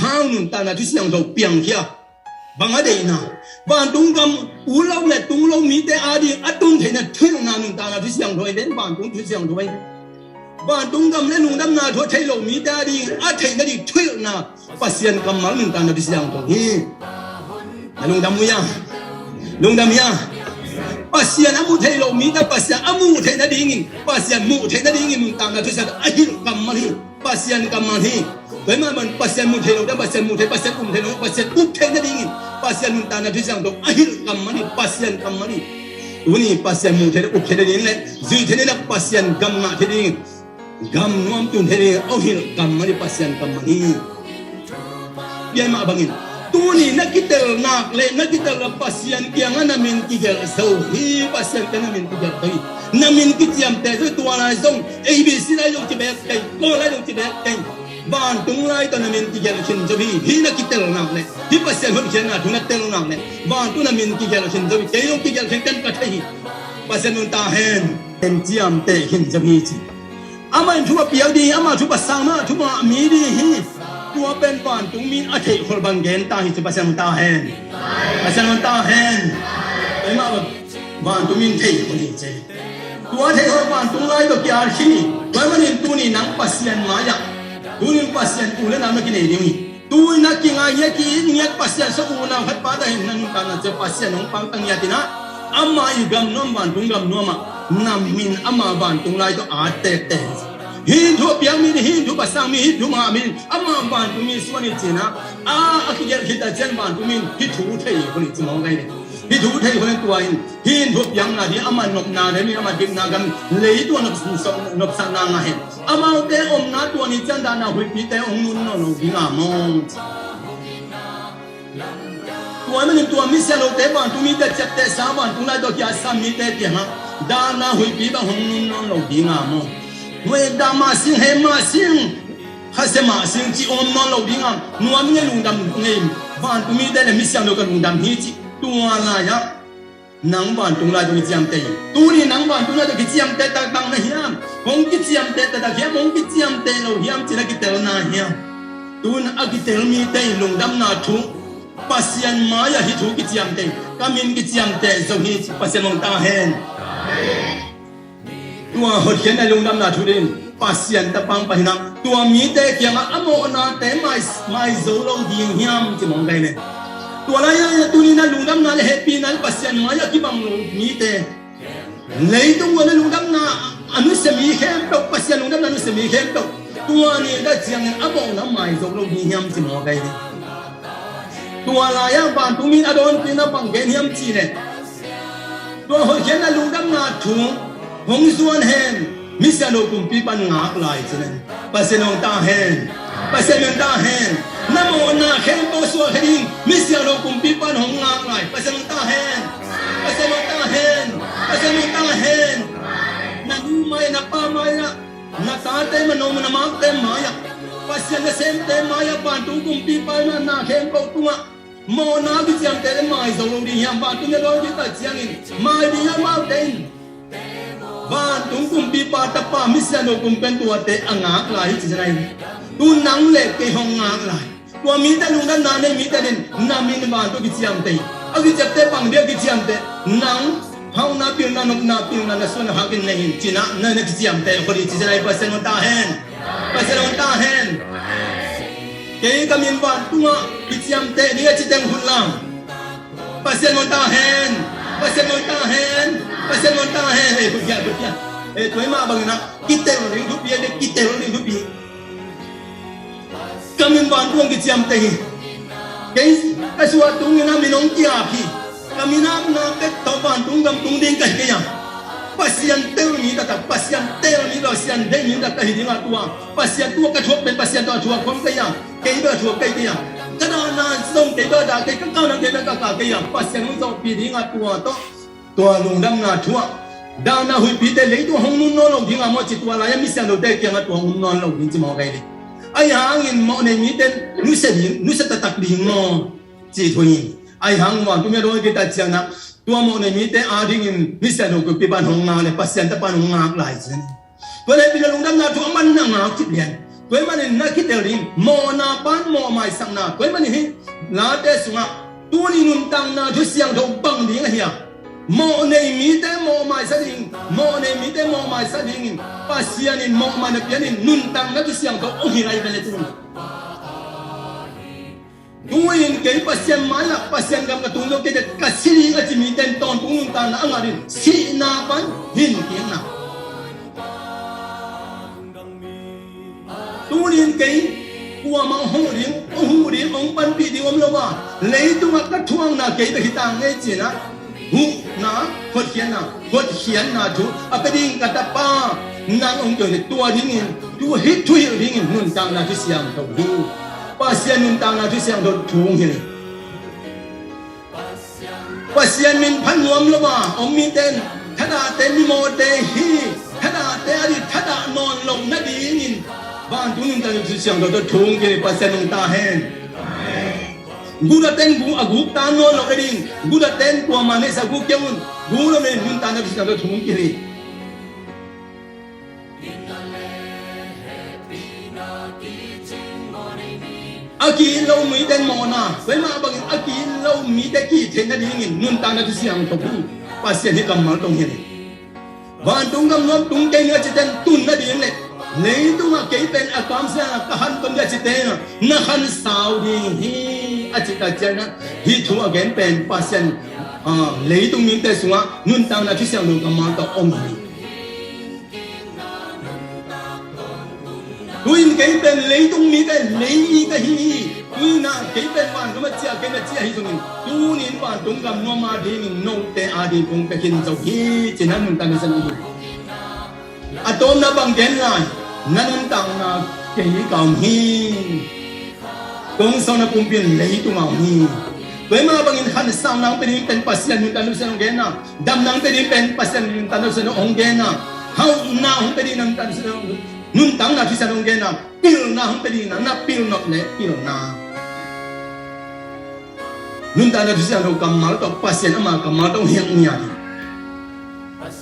hang nun ta na tu siang do piang kia bang ade na ban tung gam u lau le tung lau mi te adi atung the na thil na nun ta na tu siang do den ban tung tu siang do ban tung gam le nung dam na tho thai lo mi ta di a thai na di thil na pasien kam mal nun ta na tu siang do hi lung dam mu ya pasien amu thai lo mi ta pasien amu thai na ding pasien mu thai na ding nun ta na tu siang ahil kam mal hi pasien kam mal hi với mà mình pasien mu thai lo da pasien mu thai pasien thai lo pasien thai na ding pasien nun ta na tu siang do ahil kam mal hi pasien kam mal hi uni pasien mu thai thai na ding le zui thai na pasien gam ma thai ding gam nuam tun thai ahil kam mal hi pasien kam mal hi biar ma bangin tu ni nak kita nak le nak kita lepas yang kiang namin tiga sau hi pasien kan namin tiga hi namin kitiam te tu ala zong abc lai dong tibet kai ko lai dong tibet kai ban tung lai to namin tiga chin jabi hi nak kita nak le hi pasien hon chen na tu nak tel nak le ban tu namin tiga chin jabi kai dong tiga chin kan ka thai pasien nun ta hen tem tiam te chin jabi chi ama chu ba piao di ama chu ba sang ma chu ba mi di hiตัวเป็นป่านตุงมีอาทิตย์คนบางเกณฑ์ตาหิจะประชันตาแหนประชันตาแหนไอ้มาแบบป่านตุงมีเทคนนี้เจตัวเทคนป่านตุงไล่ตัวกี่อาชีพไว้มันเห็นตัวนี้นังปัสยันมาอย่างตัวนี้ปัสยันตัวเล่นน้ำนักกินเองนี่ตัวนักกินอะไรกี่ปัสยันสู้น้ำพัดป้าได้เห็นนั่งตาน่ะจะปัสยันน้องปังตั้งยาตินะอามาอีกำน้ำป่านตุงกำน้ำมาน้ำมินอามาป่านตุงไล่ตัวอาเตเตหินทั่วเปียงมีหินทั่วภาษามีหินทั่วมามีอามาบ้านตุมินส่วนนี้จีนะอาคิดยังคิดแต่เช่นบ้านตุมินหินทั่วไทยคนนี้จะมองไงเนี่ยหินทั่วไทยคนนี้ตัวหินทั่วเปียงนะที่อามันนกนาเนี่ยมีอามันดิบนากันเลยตัวนกสันนางเห็นอามาเตอมนาตัวนี้จันดานาหุยปีเตอมนุ่นนนกิงามองตัวมันตัวมิเซโลเตบ้านตุมินแต่เจ็บแต่สาบ้านตุนายตัวที่อาสามีเตเตียงดานาหุยปีบ้านหงนุ่นนนกิงามองเวดามาสิงเฮมาสิงฮัสมาสิงจีอมนอนเหล่าดิ้งอ่ะนัวมีลุงดำเงิมบ้านตุมีแต่เนี่ยมิเสียงเดียวกันลุงดำฮีจีตัวอะไรอ่ะนังบ้านตุงลายตัวกิจยามเตยตัวนี้นังบ้านตุงลายตัวกิจยามเตยต่างๆนะเฮียมงกิจยามเตยแต่เฮียมงกิจยามเตยเราเฮียมจีนักกิจเตยนะเฮียตัวนั้นกิจเตยมีเตยลุงดำนาทุปัสยันมายาฮิทุกิจยามเตยกามินกิจยามเตยจะฮีปัสยันมงตาเฮนตัวหัวเขียนในลุงดำนาทุเรนปัสยันตะปังไปนะตัวมีแต่เกี่ยงอโมนาแต่ไม่โซโลดีเฮียมจะมองได้เนี่ยตัวอะไรตัวนี้นะลุงดำนาเลยแฮปปี้นะปัสยันมาอยากที่บังมีแต่เลยตัวนั้นลุงดำนาอนุสมีเข้มตกปัสยันลุงดำนาอนุสมีเข้มตกตัวนี้ได้เจียงอโมนาไม่โซโลดีเฮียมจะมองได้เนี่ยตัวอะไรบ้านตัวมีอดอนปีนะบังเกนเฮียมจีเนี่ยตัวหัวเขียนในลุงดำนาถุงหงส่วนเห็นมิสโนกุมปีปันงากลายใช่ไหมปัสยนตาเห็นปัสยนตาเห็นน้ำมันนาเห็นตัวส่วนเห็นมิสโนกุมปีปันหงงากลายปัสยนตาเห็นปัสยนตาเห็นปัสยนตาเห็นนั่งไม่นับป้าไม่ละนักตาเต็มโนมันมาเต็มมาอยปัสยนเซมเต็มมาอยปันตุกุมปีปันนาเห็นตัวตัวโมนากิจยามเต็มมาส่งลงดียามปันตุเนี่ยเราจิตใจยังอินมาดียามมาเต็มบ้านตุงกุมปีปาตะปามิสโนกุมเป็นตัวเตะงากลายที่จะไหนตูนังเล็กเกหงงากลายตัวมีแต่ลุงด้านนั้นมีแต่เด่นนามินบ้านตัวกิจยามเตะเอากิจเตะปังเดียวกิจยามเตะนังเฮานาปิลนานกนาปิลนานส่วนหากินในหินจีน่านั่นกิจยามเตะคนที่จะไหนปัสยนตาเฮนปัสยนตาเฮนเกย์กามินบ้านตัวกิจยามเตะนี่ก็จิตเต็มหุ่นลำปัสยนตาเฮนปัสยนตาเฮนปัสยนตาเฮนเฮ้ยบุญญาตัวมาบางนะกิเตอร์ลิงทุบีเด็กกิเตอร์ลิงทุบีกำมินบ้านตัวกิจยามเตะเกย์ไอ้ส่วนตรงนี้นะมีน้องที่อาพี่กำมินน้ำเป็ดตัวบ้านตรงกำตรงเด้งกันเกย์ปัสยันเตอร์นี่แต่ปัสยันเตอร์นี่เรายันเด้งนี่แต่ก็เห็นว่าตัวปัสยันตัวกระทบเป็นปัสยันตัวชัวคนเกย์เกย์เบอร์ชัวเกย์ก็นานส่งเกย์เบอร์ด่าเกย์ก็เก้านั่งเกย์ก็กาเกย์ปัสยันมันส่งปีนี้งาตัวลุงดำนาชัวดานาหุยปีเตเลยตัวหงนุ่นนอนลงที่งามจิตตัวอะไรยังมิเสียงเราได้เกี่ยงตัวหงนอนลงที่จะมองไงดิไอ้หางเงินมองในมีเต้นนุสตักดิงมอจีทวินไอ้หางวันตัวเมียรู้กี่ตาเชียงนะตัวมองในมีเต้อาดิงินมิเสียงเราก็ปีบันหงงาเลยปัสยันตะปันหงงาหลายเช่นตัวเลยปีลุงดำนาชัวมันนั่งงาจิตเลียน Tuai mani nak kita rin mo na pan mo mai sang na tuai mani hi la te sunga tu ni nun tang na tu siang do bang ding hiya mo nei mi te mo mai sa ding mo nei mi te mo mai sa ding pasian in mo mai na pian in nun tang na tu siang do ong hi lai bele tu tuin ke pasian mai la pasian gam ka tu lo ke ka siri a chi mi ten ton tu nun tang na angarin si na pan hin kiang na tu liên cái qua mang hong riêng ông ban bị đi ông lâu à lấy tu mặc các thuang na cái tại tàng nghe chỉ na hu na hốt hiền na chú à cái đi cả ta pa nang ông trời tua đi nghìn tu hít thui đi nghìn nun tàng na chú xiang đầu hu pa xiang nun tàng na chú xiang đầu thuông hiền pa xiang min phan nuông lâu à ông mi tên thada tên mi mo tên hi thada tên đi thada non lồng na đi nghìn ban tu nun ta tu siang do thong ke pasen nung ta hen gu da ten gu agu ta no lo ke ding gu da ten kwa ma ne sa gu ke un gu lo me nun ta na tu siang do thong ke ri aki lo mi ten mo na với ma bang aki lo mi te ki ten na ding nun ta na tu siang to gu pasen hi kam mal tong hen ban tung gam nom tung ke ne chi ten tun na ding le lấy tu mà cái bên à cảm giác cả hắn cũng đã chỉ tên na hắn sao đi hi à chỉ ta chơi na hi thu ở cái bên passion lấy tu mình tên xuống nun tao là chỉ xem được cái món tao ôm đi tuy cái bên lấy tu mình cái lấy cái hi tuy na cái bên bạn cũng mà chia cái là chia hi chúng tu nín bạn tung cầm nó mà đi mình nô tê à đi cũng cái hình dấu hi chỉ nên nun tao là sao đi à tôi na bằng cái này nan tang na cái cầm hi công sau na cũng biết lấy tu mạo hi với mà bằng hắn sao nang bên bên pasien nun tanu sen gen na dam nang bên bên pasien nun tanu sen ong gen na hau na ong bên nang tanu sen nun tang na sen ong gen na pil na ong bên na pil not le pil na nun tanu sen ong kamal to pasien ama kamal to hiang nya